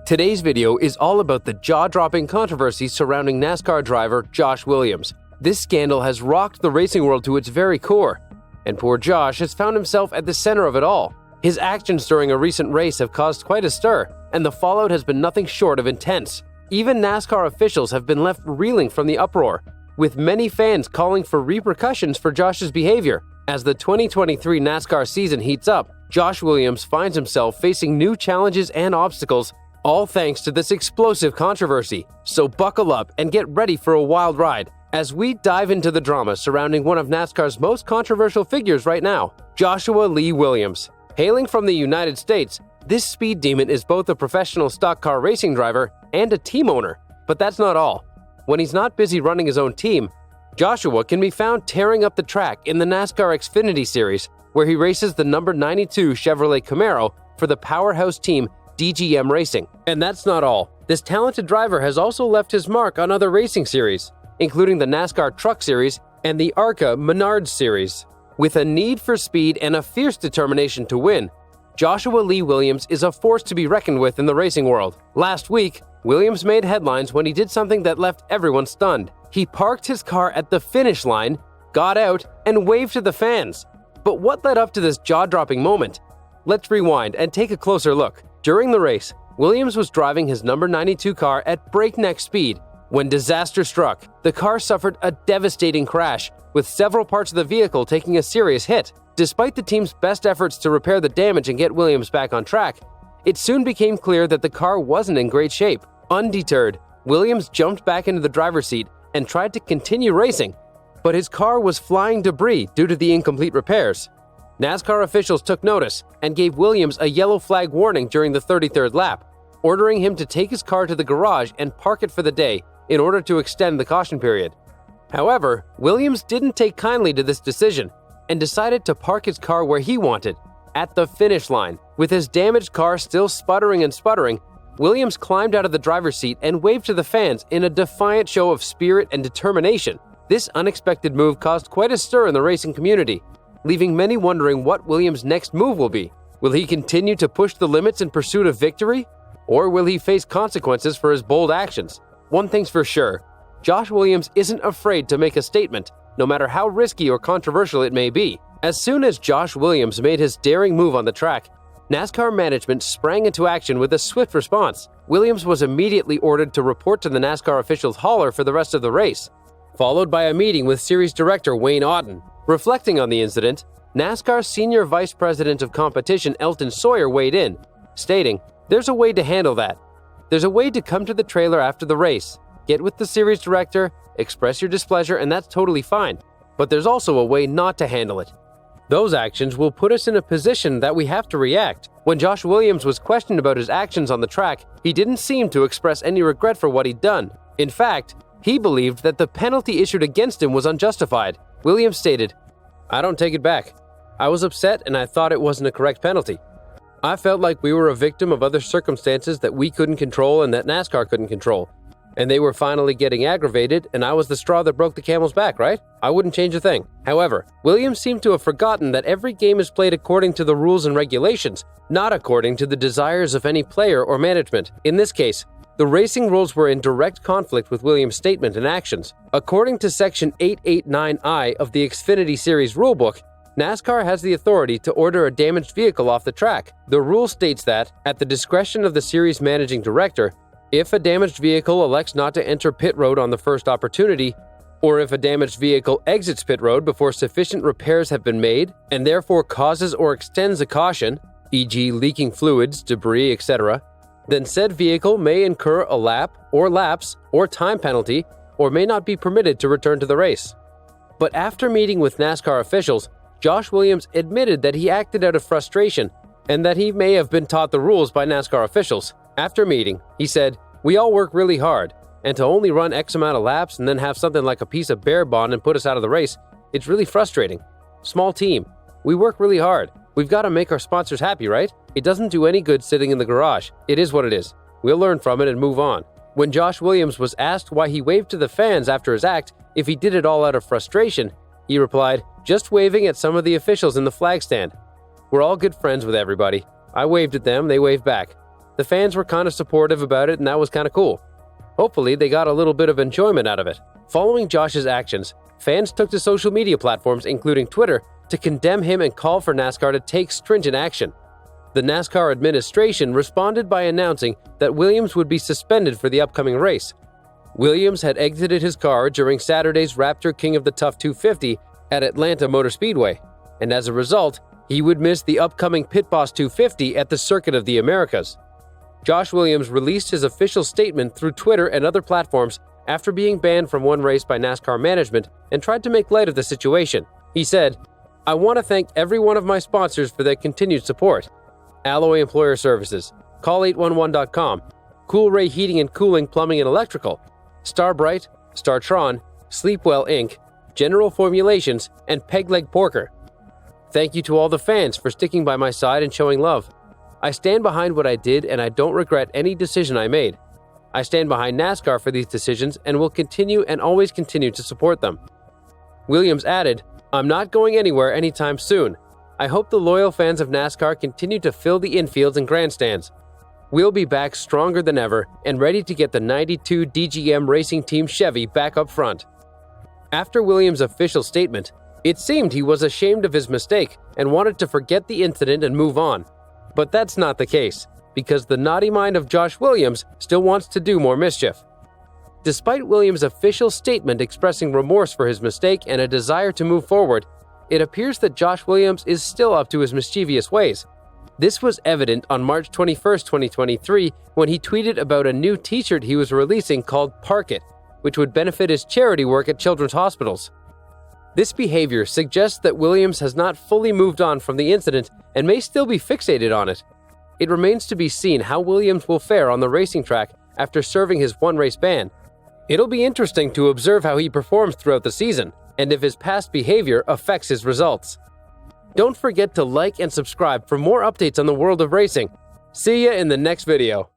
Today's video is all about the jaw-dropping controversy surrounding NASCAR driver Josh Williams. This scandal has rocked the racing world to its very core, and poor Josh has found himself at the center of it all. His actions during a recent race have caused quite a stir, and the fallout has been nothing short of intense. Even NASCAR officials have been left reeling from the uproar, with many fans calling for repercussions for Josh's behavior. As the 2023 NASCAR season heats up, Josh Williams finds himself facing new challenges and obstacles, all thanks to this explosive controversy. So buckle up and get ready for a wild ride as we dive into the drama surrounding one of NASCAR's most controversial figures right now, Joshua Lee Williams. Hailing from the United States, this speed demon is both a professional stock car racing driver and a team owner. But that's not all. When he's not busy running his own team, Joshua can be found tearing up the track in the NASCAR Xfinity Series, where he races the number 92 Chevrolet Camaro for the powerhouse team DGM Racing. And that's not all. This talented driver has also left his mark on other racing series, including the NASCAR Truck Series and the ARCA Menards Series. With a need for speed and a fierce determination to win, Joshua Lee Williams is a force to be reckoned with in the racing world. Last week, Williams made headlines when he did something that left everyone stunned. He parked his car at the finish line, got out, and waved to the fans. But what led up to this jaw-dropping moment? Let's rewind and take a closer look. During the race, Williams was driving his number 92 car at breakneck speed when disaster struck. The car suffered a devastating crash, with several parts of the vehicle taking a serious hit. Despite the team's best efforts to repair the damage and get Williams back on track, it soon became clear that the car wasn't in great shape. Undeterred, Williams jumped back into the driver's seat and tried to continue racing, but his car was flying debris due to the incomplete repairs. NASCAR officials took notice and gave Williams a yellow flag warning during the 33rd lap, ordering him to take his car to the garage and park it for the day in order to extend the caution period. However, Williams didn't take kindly to this decision and decided to park his car where he wanted, at the finish line. With his damaged car still sputtering and sputtering, Williams climbed out of the driver's seat and waved to the fans in a defiant show of spirit and determination. This unexpected move caused quite a stir in the racing community, leaving many wondering what Williams' next move will be. Will he continue to push the limits in pursuit of victory? Or will he face consequences for his bold actions? One thing's for sure, Josh Williams isn't afraid to make a statement, no matter how risky or controversial it may be. As soon as Josh Williams made his daring move on the track, NASCAR management sprang into action with a swift response. Williams was immediately ordered to report to the NASCAR officials' hauler for the rest of the race, followed by a meeting with series director Wayne Auten. Reflecting on the incident, NASCAR's senior vice president of competition Elton Sawyer weighed in, stating, "There's a way to handle that. There's a way to come to the trailer after the race, get with the series director, express your displeasure, and that's totally fine. But there's also a way not to handle it. Those actions will put us in a position that we have to react." When Josh Williams was questioned about his actions on the track, he didn't seem to express any regret for what he'd done. In fact, he believed that the penalty issued against him was unjustified. Williams stated, "I don't take it back. I was upset and I thought it wasn't a correct penalty. I felt like we were a victim of other circumstances that we couldn't control and that NASCAR couldn't control. And they were finally getting aggravated, and I was the straw that broke the camel's back, right? I wouldn't change a thing." However, Williams seemed to have forgotten that every game is played according to the rules and regulations, not according to the desires of any player or management. In this case, the racing rules were in direct conflict with Williams' statement and actions. According to Section 889I of the Xfinity Series rulebook, NASCAR has the authority to order a damaged vehicle off the track. The rule states that, at the discretion of the series managing director, if a damaged vehicle elects not to enter pit road on the first opportunity, or if a damaged vehicle exits pit road before sufficient repairs have been made and therefore causes or extends a caution, e.g. leaking fluids, debris, etc., then said vehicle may incur a lap or lapse or time penalty or may not be permitted to return to the race. But after meeting with NASCAR officials, Josh Williams admitted that he acted out of frustration and that he may have been taught the rules by NASCAR officials. After meeting, he said, "We all work really hard, and to only run X amount of laps and then have something like a piece of bear bond and put us out of the race, it's really frustrating. Small team. We work really hard. We've got to make our sponsors happy, right? It doesn't do any good sitting in the garage. It is what it is. We'll learn from it and move on." When Josh Williams was asked why he waved to the fans after his act, if he did it all out of frustration, he replied, "Just waving at some of the officials in the flag stand. We're all good friends with everybody. I waved at them, they waved back. The fans were kind of supportive about it, and that was kind of cool. Hopefully, they got a little bit of enjoyment out of it. Following Josh's actions, fans took to social media platforms, including Twitter, to condemn him and call for NASCAR to take stringent action. The NASCAR administration responded by announcing that Williams would be suspended for the upcoming race. Williams had exited his car during Saturday's Raptor King of the Tough 250 at Atlanta Motor Speedway, and as a result, he would miss the upcoming Pit Boss 250 at the Circuit of the Americas. Josh Williams released his official statement through Twitter and other platforms after being banned from one race by NASCAR management and tried to make light of the situation. He said, "I want to thank every one of my sponsors for their continued support. Alloy Employer Services, Call811.com, Cool Ray Heating and Cooling, Plumbing and Electrical, Starbright, Startron, Sleepwell Inc., General Formulations, and Pegleg Porker. Thank you to all the fans for sticking by my side and showing love. I stand behind what I did and I don't regret any decision I made. I stand behind NASCAR for these decisions and will continue and always continue to support them." Williams added, "I'm not going anywhere anytime soon. I hope the loyal fans of NASCAR continue to fill the infields and grandstands. We'll be back stronger than ever and ready to get the 92 DGM Racing Team Chevy back up front." After Williams' official statement, it seemed he was ashamed of his mistake and wanted to forget the incident and move on. But that's not the case, because the naughty mind of Josh Williams still wants to do more mischief. Despite Williams' official statement expressing remorse for his mistake and a desire to move forward, it appears that Josh Williams is still up to his mischievous ways. This was evident on March 21, 2023, when he tweeted about a new t-shirt he was releasing called Park It, which would benefit his charity work at children's hospitals. This behavior suggests that Williams has not fully moved on from the incident and may still be fixated on it. It remains to be seen how Williams will fare on the racing track after serving his one-race ban. It'll be interesting to observe how he performs throughout the season, and if his past behavior affects his results. Don't forget to like and subscribe for more updates on the world of racing. See ya in the next video.